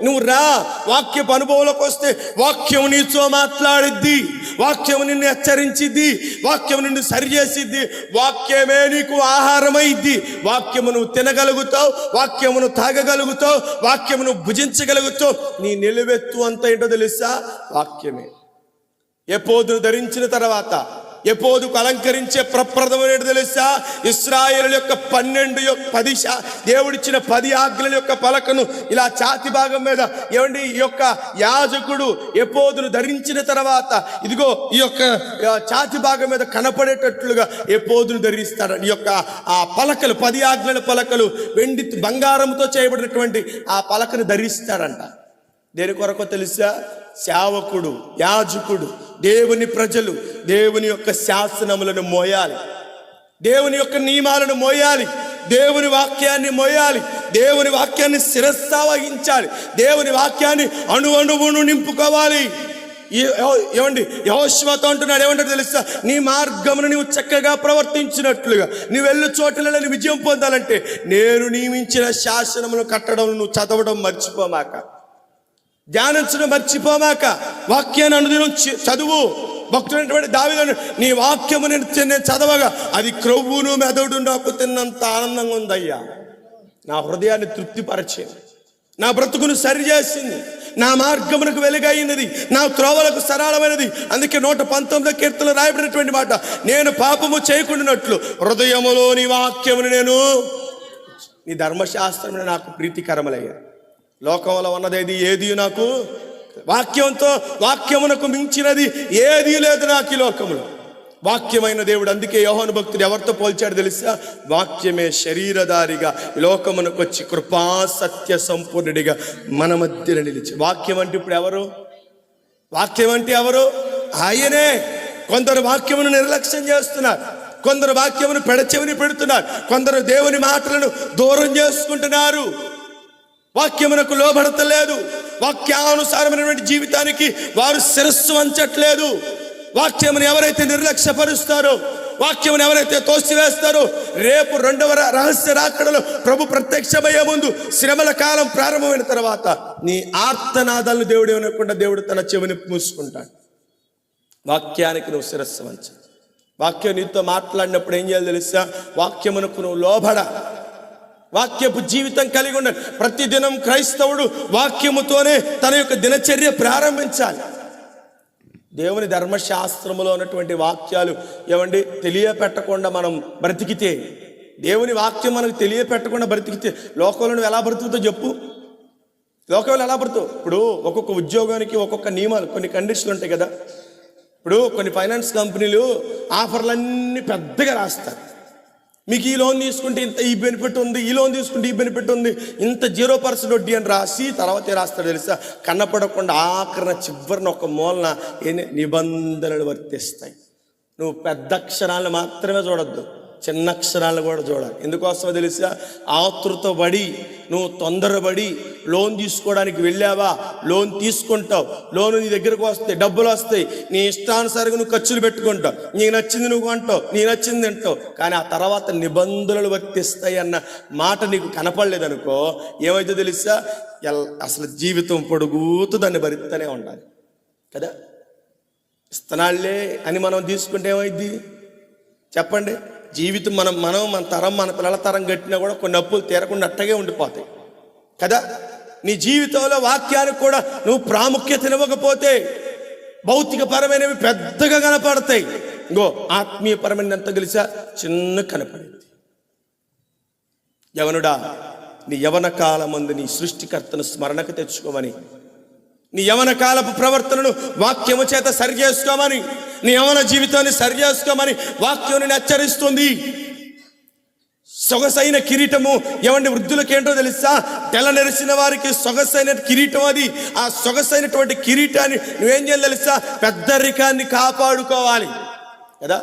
నువ్వు రా. వాక్యపు అనుభవంలోకి వస్తే వాక్యము నీతో మాట్లాడిద్ది, వాక్యము నిన్ను హెచ్చరించిద్ది, వాక్యము నిన్ను సరిచేసిద్ది, వాక్యమే నీకు ఆహారమైద్ది. వాక్యము నువ్వు తినగలుగుతావు, వాక్యమును తాగగలుగుతావు, వాక్యమును భుజించగలుగుతావు. నీ నిలువెత్తు అంత ఏంటో తెలుసా? వాక్యమే. ఎపోదును ధరించిన తర్వాత ఎపోదుకు అలంకరించే ప్రప్రథమైన తెలుసా? ఇశ్రాయేలు యొక్క 10 దేవుడిచ్చిన 10 ఆజ్ఞల యొక్క పలకను ఇలా ఛాతి భాగం మీద ఏమండి ఈ యొక్క యాజకుడు ఎపోదును ధరించిన తర్వాత ఇదిగో ఈ యొక్క ఛాతి భాగం మీద కనపడేటట్లుగా ఎపోదును ధరిస్తాడు. ఈ యొక్క ఆ పలకలు 10 ఆజ్ఞల పలకలు వెండి బంగారంతో చేయబడినటువంటి ఆ పలకను ధరిస్తాడంట. దేని కొరకు తెలుసా? సేవకుడు, యాజకుడు, దేవుని ప్రజలు దేవుని యొక్క శాసనములను మోయాలి, దేవుని యొక్క నియమాలను మోయాలి, దేవుని వాక్యాన్ని మోయాలి, దేవుని వాక్యాన్ని శిరస్సా వహించాలి, దేవుని వాక్యాన్ని అణువణువును నింపుకోవాలి. ఏమండి యెహోషువతో అంటున్నాడు, ఏమంటాడు తెలుసా? నీ మార్గమును నీవు చక్కగా ప్రవర్తించినట్లుగా నువ్వు వెళ్ళు చోట్ల విజయం పొందాలంటే నేను నియమించిన శాసనమును కట్టడం నువ్వు చదవడం మర్చిపోమాక, ధ్యానించడం మర్చిపోమాక, వాక్యాన్ని అనుదినం చదువు. భక్తుడైనటువంటి దావీదు నీ వాక్యము నేను చదవగా అది క్రొవ్వును మెదడు నాకు తిన్నంత ఆనందంగా ఉందయ్యా. నా హృదయాన్ని తృప్తిపరిచింది, నా బ్రతుకును సరిచేసింది, నా మార్గమునకు వెలుగైనది, నా త్రోవలకు సరళమైనది. అందుకే 119 కీర్తనలో రాయబడినటువంటి మాట, నేను పాపము చేయకుండానట్లు హృదయములోని వాక్యమును నేను, నీ ధర్మశాస్త్రమును నాకు ప్రీతికరములయ్యా. లోకంలో ఉన్నది ఏది నాకు, వాక్యమునకు మించినది ఏది లేదు నాకు ఈ లోకములో. వాక్యమైన దేవుడు. అందుకే యోహాను భక్తుడు ఎవరితో పోల్చాడు తెలుసా? వాక్యమే శరీరధారిగా లోకమునకు వచ్చి కృపా సత్య సంపూర్ణుడిగా మన మధ్యన నిలిచి. వాక్యం అంటే ఇప్పుడు ఎవరు? వాక్యం అంటే ఎవరు? ఆయనే. కొందరు వాక్యమును నిర్లక్ష్యం చేస్తున్నారు, కొందరు వాక్యమును పెడచెవిని పెడుతున్నారు, కొందరు దేవుని మాటలను దూరం చేసుకుంటున్నారు, వాక్యమునకు లోబడతలేదు, వాక్యానుసారమైనటువంటి జీవితానికి వారు శిరస్సు వంచట్లేదు. వాక్యమును ఎవరైతే నిర్లక్ష్యపరుస్తారో, వాక్యమును ఎవరైతే తోసివేస్తారో, రేపు 2వ రహస్య రాకడలో ప్రభు ప్రత్యక్షమయ్యే ముందు శ్రమల కాలం ప్రారంభమైన తర్వాత నీ ఆర్తనాదాలను దేవుడు ఏమనకుండా దేవుడు తన చెవిని మూసుకుంటాడు. వాక్యానికి నువ్వు శిరస్సు వంచ. వాక్యం నీతో మాట్లాడినప్పుడు ఏం చేయాలి తెలుసా? వాక్యమునకు నువ్వు లోబడ, వాక్యపు జీవితం కలిగి ఉండాలి. ప్రతిదినం క్రైస్తవుడు వాక్యముతోనే తన యొక్క దినచర్య ప్రారంభించాలి. దేవుని ధర్మశాస్త్రములో ఉన్నటువంటి వాక్యాలు ఏమండి తెలియపెట్టకుండా మనం బ్రతికితే, దేవుని వాక్యం మనకు తెలియపెట్టకుండా బ్రతికితే లోకంలో నువ్వు ఎలా బ్రతుకుతావు చెప్పు? లోకంలో ఎలా బ్రతుకు? ఇప్పుడు ఒక్కొక్క ఉద్యోగానికి ఒక్కొక్క నియమాలు, కొన్ని కండిషన్లు ఉంటాయి కదా. ఇప్పుడు కొన్ని ఫైనాన్స్ కంపెనీలు ఆఫర్లన్నీ పెద్దగా రాస్తారు. మీకు ఈ లోన్ తీసుకుంటే ఇంత ఈ బెనిఫిట్ ఉంది, ఈ లోన్ తీసుకుంటే ఈ బెనిఫిట్ ఉంది, ఇంత 0% వడ్డీ అని రాసి తర్వాత రాస్తాడు తెలుసా? కన్నపడకుండా ఆఖరణ చివరిన ఒక మూలన నిబంధనలు వర్తిస్తాయి. నువ్వు పెద్ద అక్షరాలను మాత్రమే చూడొద్దు, చిన్న అక్షరాలను కూడా చూడాలి. ఎందుకోసమో తెలుసా? ఆతృతపడి నువ్వు తొందరపడి లోన్ తీసుకోవడానికి వెళ్ళావా, లోన్ తీసుకుంటావు, లోను నీ దగ్గరకు వస్తాయి, డబ్బులు వస్తాయి, నీ ఇష్టానుసారంగా నువ్వు ఖర్చులు పెట్టుకుంటావు, నీకు నచ్చింది నువ్వు అంటావు, నీ నచ్చింది అంటావు. కానీ ఆ తర్వాత నిబంధనలు వర్తిస్తాయి అన్న మాట నీకు కనపడలేదనుకో, ఏమైతే తెలుసా? అసలు జీవితం పొడుగుతూ దాన్ని భరిస్తూనే ఉండాలి కదా. ఇస్తనాళ్లే అని మనం తీసుకుంటే ఏమైంది చెప్పండి? జీవితం మన తరం, మన పిల్లల తరం కట్టినా కూడా కొన్ని అప్పులు తీరకుండా అట్టగే ఉండిపోతాయి కదా. నీ జీవితంలో వాక్యానికి కూడా నువ్వు ప్రాముఖ్యత ఇవ్వకపోతే భౌతికపరమైనవి పెద్దగా కనపడతాయి, ఇంకో ఆత్మీయపరమైన ఎంత కలిసా చిన్న కనపడింది. యవనుడా, నీ యవన కాలమందు నీ సృష్టికర్తను స్మరణకు తెచ్చుకోమని, నీ యవన కాలపు ప్రవర్తనను వాక్యము చేత సరి చేసుకోమని, నీ యవన జీవితాన్ని సరి చేసుకోమని వాక్యం హెచ్చరిస్తుంది. సొగసైన కిరీటము ఏమండి వృద్ధులకి ఏంటో తెలుసా? తెల్ల నెరిసిన వారికి సొగసైన కిరీటం అది. ఆ సొగసైనటువంటి కిరీటాన్ని నువ్వేం చేయాలి తెలుసా? పెద్దరికాన్ని కాపాడుకోవాలి కదా.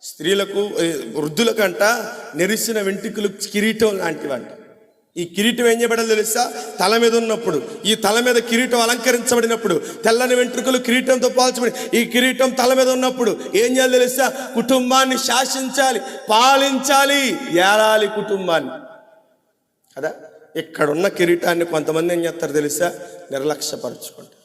స్త్రీలకు, వృద్ధులకంట నెరిసిన వెంట్రుకలు కిరీటం లాంటివంట. ఈ కిరీటం ఏం చేయబడాలి తెలుసా? తల మీద ఉన్నప్పుడు, ఈ తల మీద కిరీటం అలంకరించబడినప్పుడు, తెల్లని వెంట్రుకలు కిరీటంతో పోల్చబడి ఈ కిరీటం తల మీద ఉన్నప్పుడు ఏం చేయాలి తెలుసా? కుటుంబాన్ని శాసించాలి, పాలించాలి, ఏలాలి కుటుంబాన్ని కదా. ఇక్కడున్న కిరీటాన్ని కొంతమంది ఏం చేస్తారు తెలుసా? నిర్లక్ష్యపరచుకుంటారు.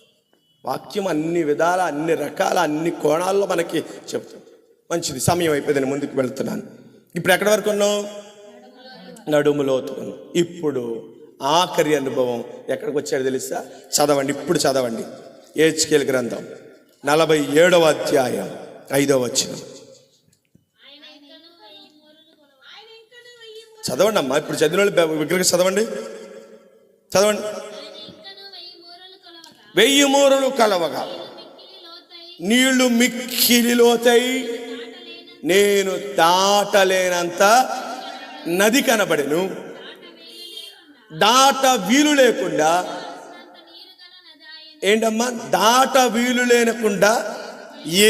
వాక్యం అన్ని విధాల, అన్ని రకాల, అన్ని కోణాల్లో మనకి చెప్తుంది. మంచిది, సమయం అయిపోయింది, ముందుకు వెళ్తున్నాను. ఇప్పుడు ఎక్కడి వరకు ఉన్నాం? నడుములోతుకున్నాం. ఇప్పుడు ఆఖరి అనుభవం ఎక్కడికి వచ్చాడు తెలుసా? చదవండి, ఇప్పుడు చదవండి. యెహెజ్కేలు గ్రంథం 47వ అధ్యాయం 5వ వచనం చదవండి అమ్మా. ఇప్పుడు చదివిన వాళ్ళు విగ్రహం చదవండి, చదవండి. 1000 మూరలు కలవగా నీళ్లు మిక్కిలి లోతై నేను దాటలేనంత నది కనబడెను, దాట వీలు లేకుండా. ఏంటమ్మా? దాట వీలు లేకుండా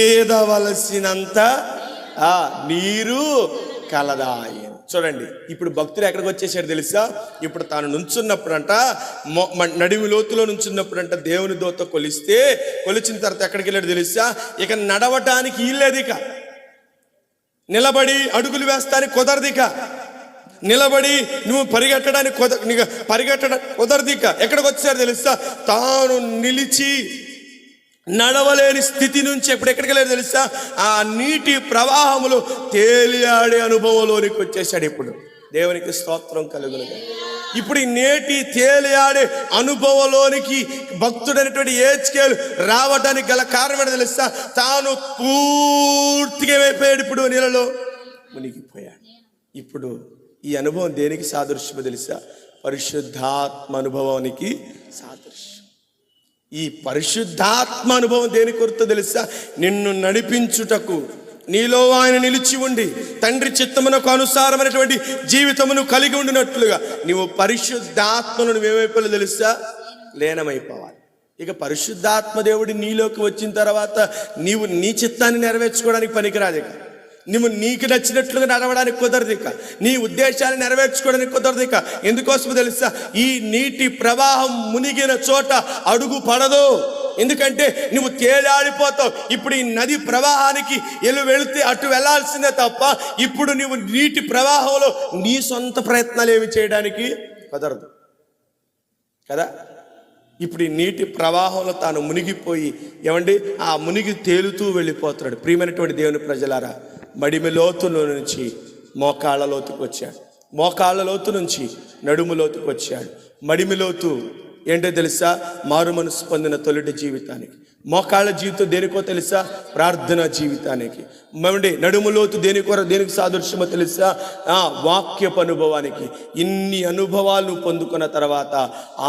ఏదవలసినంత నీరు కలదాయి. చూడండి, ఇప్పుడు భక్తుడు ఎక్కడికి వచ్చేసాడు తెలుసా? ఇప్పుడు తాను నుంచున్నప్పుడంట, నడిమి లోతులో నుంచున్నప్పుడంట దేవుని దూత కొలిచిన తర్వాత ఎక్కడికి వెళ్ళాడు తెలుసా? ఇక నడవటానికి ఇల్లేదు, ఇక నిలబడి అడుగులు వేస్తానికి కుదరదిక, నిలబడి నువ్వు పరిగెట్టడానికి కుదరదిక. ఎక్కడికి వచ్చారు తెలుసా? తాను నిలిచి నడవలేని స్థితి నుంచి ఎక్కడికి వెళ్ళాడు తెలుసా? ఆ నీటి ప్రవాహములో తేలియాడే అనుభవంలోనికి వచ్చేసాడు. ఇప్పుడు దేవునికి స్తోత్రం కలుగును. ఇప్పుడు ఈ నేటి తేలియాడే అనుభవంలోనికి భక్తుడైనటువంటి హెజ్కేలు రావడానికి గల కారణం తెలుసా? తాను పూర్తిగా ఏమైపోయాడు, ఇప్పుడు నీళ్ళలో మునిగిపోయాడు. ఇప్పుడు ఈ అనుభవం దేనికి సాదృశ్యమో తెలుసా? పరిశుద్ధాత్మ అనుభవానికి సాదృశ్యం. ఈ పరిశుద్ధాత్మ అనుభవం దేనికి కొరతో తెలుసా? నిన్ను నడిపించుటకు, నీలో ఆయన నిలిచి ఉండి తండ్రి చిత్తమునకు అనుసారమైనటువంటి జీవితమును కలిగి ఉండినట్లుగా నీవు పరిశుద్ధాత్మను నువ్వేమైపోలే తెలుసా? లీనమైపోవాలి. ఇక పరిశుద్ధాత్మ దేవుడి నీలోకి వచ్చిన తర్వాత నీవు నీ చిత్తాన్ని నెరవేర్చుకోవడానికి పనికిరాదు. ఇక నువ్వు నీకు నచ్చినట్లుగా నడవడానికి కుదరదు. ఇక నీ ఉద్దేశాన్ని నెరవేర్చుకోవడానికి కుదరదు. ఇక ఎందుకోసమో తెలుసా? ఈ నీటి ప్రవాహం మునిగిన చోట అడుగు పడదు. ఎందుకంటే నువ్వు తేలాడిపోతావు. ఇప్పుడు ఈ నది ప్రవాహానికి వెళితే అటు వెళ్లాల్సిందే తప్ప ఇప్పుడు నువ్వు నీటి ప్రవాహంలో నీ సొంత ప్రయత్నాలు ఏమి చేయడానికి కుదరదు కదా. ఇప్పుడు ఈ నీటి ప్రవాహంలో తాను మునిగిపోయి ఆ మునిగి తేలుతూ వెళ్ళిపోతున్నాడు. ప్రియమైనటువంటి దేవుని ప్రజలారా, మడిమి లోతులో నుంచి మోకాళ్ళ లోతుకు వచ్చాడు. మోకాళ్ళ లోతు నుంచి నడుము లోతుకు వచ్చాడు. మడిమి లోతు ఏంటో తెలుసా? మారు మనసు పొందిన తొలిటి జీవితానికి. మోకాళ్ళ జీవితం దేనికో తెలుసా? ప్రార్థన జీవితానికి. నడుము లోతు దేనికి సాదృశ్యమో తెలుసా? వాక్యపు అనుభవానికి. ఇన్ని అనుభవాలు పొందుకున్న తర్వాత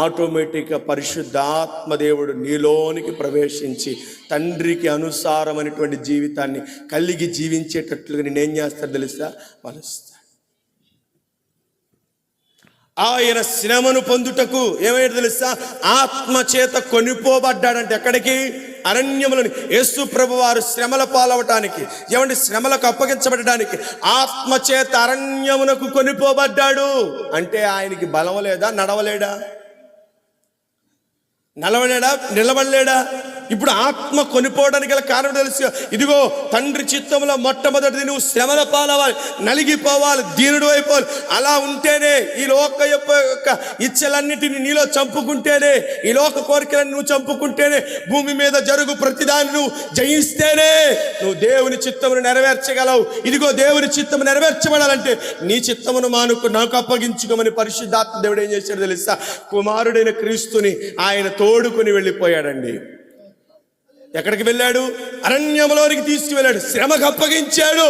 ఆటోమేటిక్గా పరిశుద్ధాత్మ దేవుడు నీలోనికి ప్రవేశించి తండ్రికి అనుసారమైనటువంటి జీవితాన్ని కలిగి జీవించేటట్లుగా నేనేం చేస్తాడు తెలుసా? మలుస్తాడు. ఆయన శ్రమను పొందుటకు ఏమైనా తెలుసా? ఆత్మచేత కొనిపోబడ్డాడంటే ఎక్కడికి? అరణ్యములని. యేసు ప్రభు వారు శ్రమల పాలవటానికి, శ్రమలకు అప్పగించబడడానికి ఆత్మచేత అరణ్యమునకు కొనిపోబడ్డాడు. అంటే ఆయనకి బలం లేదా? నడవలేడా? నిలబడలేడా? ఇప్పుడు ఆత్మ కొనిపోవడానికి గల కారణం తెలుసు. ఇదిగో తండ్రి చిత్తంలో మొట్టమొదటిది నువ్వు శ్రమల పాలవాలి, నలిగిపోవాలి, దీనుడు అయిపోవాలి. అలా ఉంటేనే ఈ లోక యొక్క ఇచ్చలన్నిటిని నీలో చంపుకుంటేనే, ఈ లోక కోరికలను నువ్వు చంపుకుంటేనే, భూమి మీద జరుగు ప్రతిదాన్ని నువ్వు జయిస్తేనే నువ్వు దేవుని చిత్తమును నెరవేర్చగలవు. ఇదిగో దేవుని చిత్తము నెరవేర్చబడాలంటే నీ చిత్తమును నాకు అప్పగించుకోమని పరిశుద్ధాత్మ దేవుడు ఏం చేశాడు తెలుసా? కుమారుడైన క్రీస్తుని ఆయన తోడుకొని వెళ్ళిపోయాడండి. ఎక్కడికి వెళ్ళాడు? అరణ్యంలోనికి తీసుకువెళ్ళాడు. శ్రమకు అప్పగించాడు.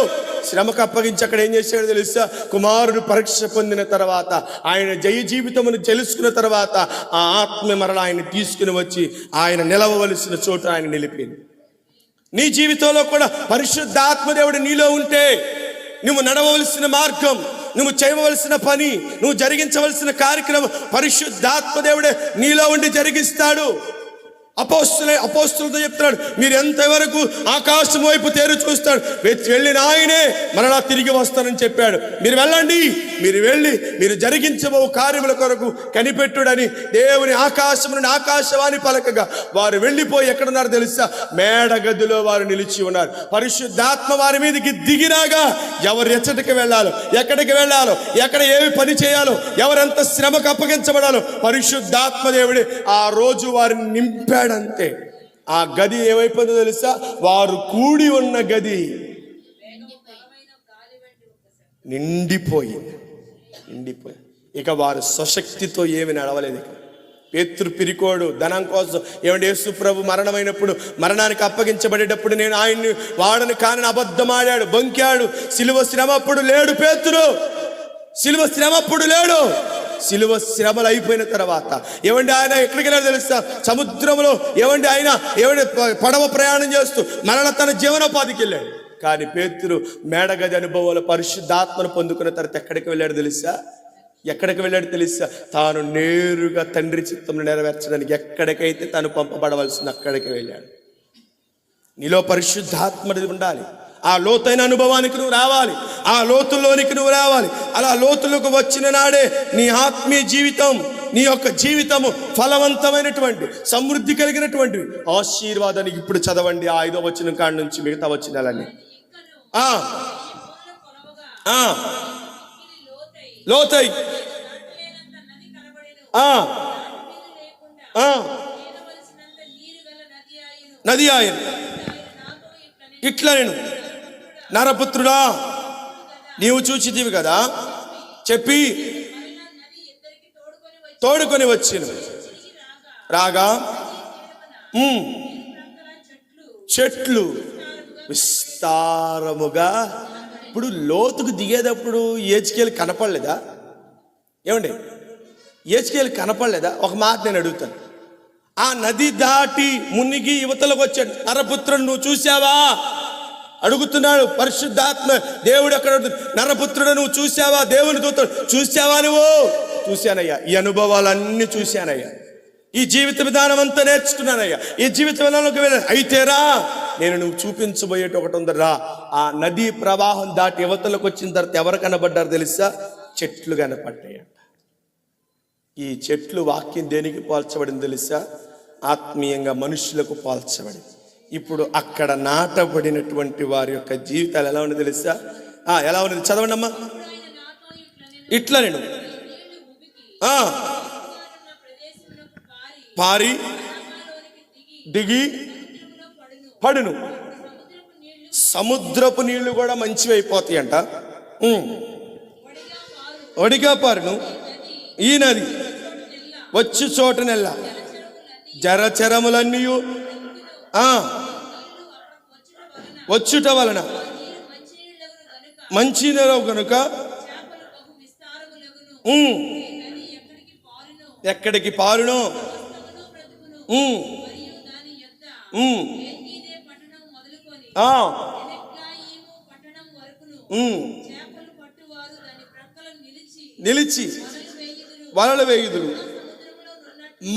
శ్రమకు అప్పగించి అక్కడ ఏం చేశాడు తెలుసా? కుమారుడు పరీక్ష పొందిన తర్వాత, ఆయన జయ జీవితమును తెలుసుకున్న తర్వాత ఆ ఆత్మ మరల ఆయన తీసుకుని వచ్చి ఆయన నిలవవలసిన చోట ఆయన నిలిపింది. నీ జీవితంలో కూడా పరిశుద్ధాత్మ దేవుడు నీలో ఉంటే నువ్వు నడవవలసిన మార్గం, నువ్వు చేయవలసిన పని, నువ్వు జరిగించవలసిన కార్యక్రమం పరిశుద్ధాత్మ దేవుడే నీలో ఉండి జరిగిస్తాడు. అపోస్తులతో చెప్తున్నాడు, మీరు ఎంతవరకు ఆకాశం వైపు తేరు చూస్తాడు, వెళ్ళిన ఆయనే మరలా తిరిగి వస్తానని చెప్పాడు. మీరు వెళ్ళండి, మీరు వెళ్ళి మీరు జరిగించబో కార్యముల కొరకు కనిపెట్టుడని దేవుని ఆకాశం నుండి ఆకాశవాణి పలకగా వారు వెళ్ళిపోయి ఎక్కడున్నారు తెలుసా? మేడ గదిలో వారు నిలిచి ఉన్నారు. పరిశుద్ధాత్మ వారి మీదకి దిగినాగా ఎవరు ఎచ్చటికి వెళ్ళాలో, ఎక్కడికి వెళ్ళాలో, ఎక్కడ ఏమి పని చేయాలో, ఎవరెంత శ్రమకు అప్పగించబడాలో పరిశుద్ధాత్మ దేవుడే ఆ రోజు వారిని నింపాడు. అంతే. ఆ గది ఏమైపోయిందో తెలుసా? వారు కూడి ఉన్న గది నిండిపోయింది. ఇక వారు స్వశక్తితో ఏమి నడవలేదు. పేతురు పిరికోడు ధనం కోసం యేసు ప్రభు మరణమైనప్పుడు, మరణానికి అప్పగించబడేటప్పుడు నేను ఆయన్ని వాడని కానీ అబద్ధమాడాడు, బొంకాడు. సిలువ శ్రమప్పుడు లేడు పేతురు. సిలువ శ్రమప్పుడు లేడు. సిలువ శ్రమలు అయిపోయిన తర్వాత ఆయన ఎక్కడికి వెళ్ళాడు తెలుసా? సముద్రంలో ఆయన పడవ ప్రయాణం చేస్తూ మరల తన జీవనోపాధికి వెళ్ళాడు. కానీ పేతురు మేడగది అనుభవాలు పరిశుద్ధాత్మను పొందుకున్న తర్వాత ఎక్కడికి వెళ్ళాడు తెలుసా? తాను నేరుగా తండ్రి చిత్తంను నెరవేర్చడానికి ఎక్కడికైతే తాను పంపబడవలసింది అక్కడికి వెళ్ళాడు. నీలో పరిశుద్ధాత్మది ఉండాలి. ఆ లోతైన అనుభవానికి నువ్వు రావాలి, ఆ లోతుల్లోనికి నువ్వు రావాలి. అలా లోతులకు వచ్చిన నాడే నీ ఆత్మీయ జీవితం, నీ యొక్క జీవితము ఫలవంతమైనటువంటి, సమృద్ధి కలిగినటువంటి ఆశీర్వాదానికి. ఇప్పుడు చదవండి 5వ వచనం కాడ నుంచి మిగతా వచనాలన్నీ. లోతై నది ఆయన ఇట్లా నేను నరపుత్రుడా నీవు చూచితివి కదా, చెప్పి తోడుకొని వచ్చిన రాగా చెట్లు విస్తారముగా. ఇప్పుడు లోతుకు దిగేటప్పుడు ఏజ్కేలు కనపడలేదా? ఏమండి, ఏజ్కేలు కనపడలేదా? ఒక మాట నేను అడుగుతాను. ఆ నది దాటి మునిగి యువతలకు వచ్చాడు. నరపుత్రుడు నువ్వు చూసావా అడుగుతున్నాడు. పరిశుద్ధాత్మ దేవుడు అక్కడ నరపుత్రుడు నువ్వు చూసావా? దేవుని దూత చూసావా? నువ్వు చూశానయ్యా, ఈ అనుభవాలన్నీ చూశానయ్యా, ఈ జీవిత విధానం అంతా నేర్చుకున్నానయ్యా, ఈ జీవిత విధానంలోకి వెళ్ళాను. అయితేరా నేను నువ్వు చూపించబోయేట ఒకటి ఉందరా. ఆ నదీ ప్రవాహం దాటి యువతలకు వచ్చిన తర్వాత ఎవరు కనబడ్డారు తెలుసా? చెట్లు కనపడ్డాయంట. ఈ చెట్లు వాక్యం దేనికి పోల్చబడింది తెలుసా? ఆత్మీయంగా మనుషులకు పోల్చబడింది. ఇప్పుడు అక్కడ నాటబడినటువంటి వారి యొక్క జీవితాలు ఎలా ఉంది తెలుసా? ఎలా ఉన్నది చదవండి అమ్మా. ఇట్లా నేను పారి దిగి పడును. సముద్రపు నీళ్లు కూడా మంచివి అయిపోతాయంట. ఒడిగా పారును ఈ నది వచ్చు చోటనెల్లా జరచరములన్నీ వచ్చుట వలన మంచి నెలవు కనుక ఎక్కడికి పారునో నిలిచి వలలు వేయుదురు.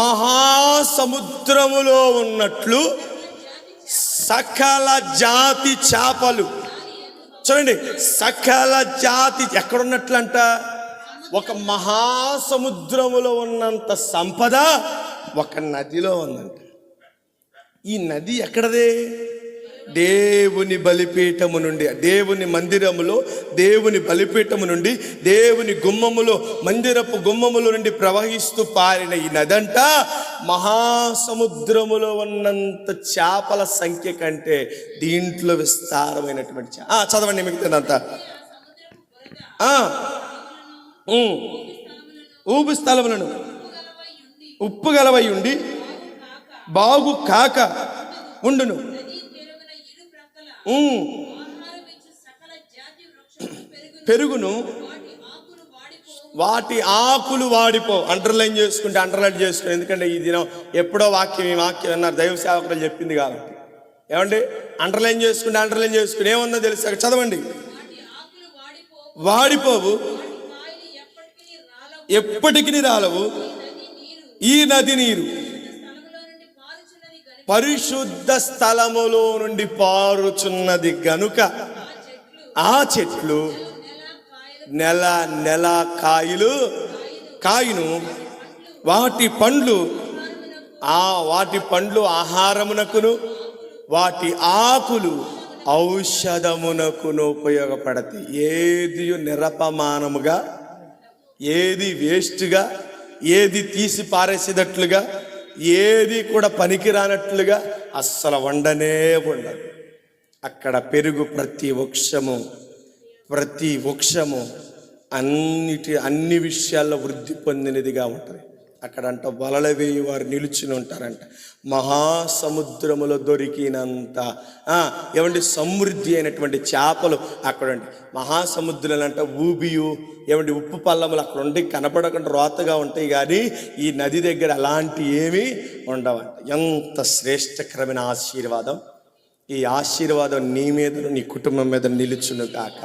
మహాసముద్రములో ఉన్నట్లు సకల జాతి చేపలు. చూడండి, సకల జాతి ఎక్కడున్నట్లంట? ఒక మహాసముద్రములో ఉన్నంత సంపద ఒక నదిలో ఉందంట. ఈ నది ఎక్కడదే? దేవుని బలిపీఠము నుండి, దేవుని మందిరములో దేవుని బలిపీఠము నుండి, దేవుని గుమ్మములో మందిరపు గుమ్మముల నుండి ప్రవహిస్తూ పారిన ఈ నదంట మహాసముద్రములో ఉన్నంత చేపల సంఖ్య కంటే దీంట్లో విస్తారమైనటువంటి చదవండి మిగతాదంతా. ఊపి స్థలములను ఉప్పు గలవై ఉండి బాగు కాక ఉండును. పెరుగును వాటి ఆకులు వాడిపో. అండర్లైన్ చేసుకుంటే అండర్లైన్ చేసుకుని, ఎందుకంటే ఈ దినం ఎప్పుడో వాక్యం ఈ వాక్యం అన్నారు దైవ సేవకులు చెప్పింది కాబట్టి. ఏమండి, అండర్లైన్ చేసుకుని ఏముందో తెలుసు చదవండి. వాడిపోవు, ఎప్పటికి రాలవు ఈ నది నీరు పరిశుద్ధ స్థలములో నుండి పారుచున్నది గనుక ఆ చెట్లు నెల నెల కాయును. వాటి పండ్లు ఆహారమునకును వాటి ఆకులు ఔషధమునకును ఉపయోగపడతాయి. ఏది నిరపమానముగా, ఏది వేస్ట్గా, ఏది తీసి పారేసేటట్లుగా, ఏది కూడా పనికిరానట్లుగా అస్సలు ఉండనే ఉండదు. అక్కడ పెరుగు ప్రతి వృక్షము అన్ని విషయాల్లో వృద్ధి పొందినదిగా ఉంటుంది. అక్కడంట వలల వేయి వారు నిలుచుని ఉంటారంట. మహాసముద్రములో దొరికినంత ఏమంటే సమృద్ధి అయినటువంటి చేపలు అక్కడండి. మహాసముద్రాలు అంట ఊబియు ఏమంటే ఉప్పు పల్లములు అక్కడ ఉండి కనపడకుండా రోతగా ఉంటాయి, కానీ ఈ నది దగ్గర అలాంటి ఏమీ ఉండవంట. ఎంత శ్రేష్టకరమైన ఆశీర్వాదం! ఈ ఆశీర్వాదం నీ మీద, నీ కుటుంబం మీద నిలుచును గాక.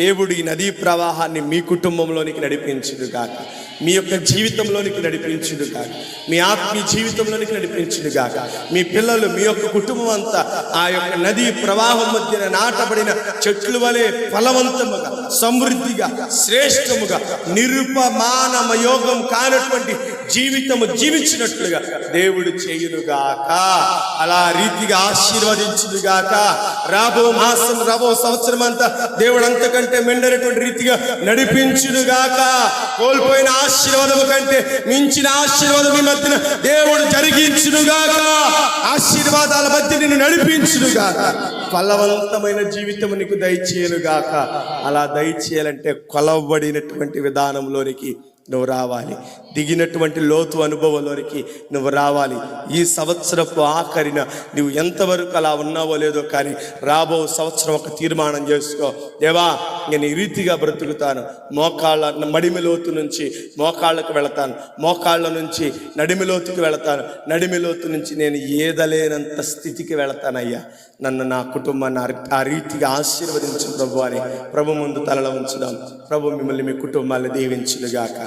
దేవుడు ఈ నదీ ప్రవాహాన్ని మీ కుటుంబంలోనికి నడిపించును గాక, మీ యొక్క జీవితంలోనికి నడిపించును గాక, మీ ఆత్మీయ జీవితంలోనికి నడిపించును గాక. మీ పిల్లలు, మీ యొక్క కుటుంబం అంతా ఆ యొక్క నదీ ప్రవాహం మధ్యన నాటబడిన చెట్లు వలె ఫలవంతముగా, సమృద్ధిగా, శ్రేష్టముగా, నిరుపమానమయోగం కానటువంటి జీవితము జీవించినట్లుగా దేవుడు చేయునుగాక. అలా రీతిగా ఆశీర్వదించునుగాక. రాబో మాసం రాబో సంవత్సరం అంతా దేవుడు అంతకంటే మెండైనటువంటి రీతిగా నడిపించునుగాక. కోల్పోయిన ఆశీర్వాదము కంటే మించిన ఆశీర్వాదం ఈ మధ్యన దేవుడు జరిగించునుగాక. ఆశీర్వాదాల మధ్య నిన్ను నడిపించునుగాక. ఫలవంతమైన జీవితం నీకు దయచేయునుగాక. అలా దయచేయాలంటే కొలవబడినటువంటి విధానంలోనికి నువ్వు రావాలి. దిగినటువంటి లోతు అనుభవంలోనికి నువ్వు రావాలి. ఈ సంవత్సరపు ఆఖరిన నువ్వు ఎంతవరకు అలా ఉన్నావో లేదో, కానీ రాబో సంవత్సరం ఒక తీర్మానం చేసుకో. దేవా, నేను ఈ రీతిగా బ్రతుకుతాను. మోకాళ్ళ మడిమి లోతు నుంచి మోకాళ్ళకు వెళతాను, మోకాళ్ళ నుంచి నడిమి లోతుకి వెళతాను, నడిమి లోతు నుంచి నేను ఏదలేనంత స్థితికి వెళతానయ్యా. నన్ను, నా కుటుంబాన్ని ఆ రీతిగా ఆశీర్వదించు ప్రభు అని ప్రభు ముందు తలలో ఉంచుదాం. ప్రభు మిమ్మల్ని, మీ కుటుంబాన్ని దీవించునుగాక.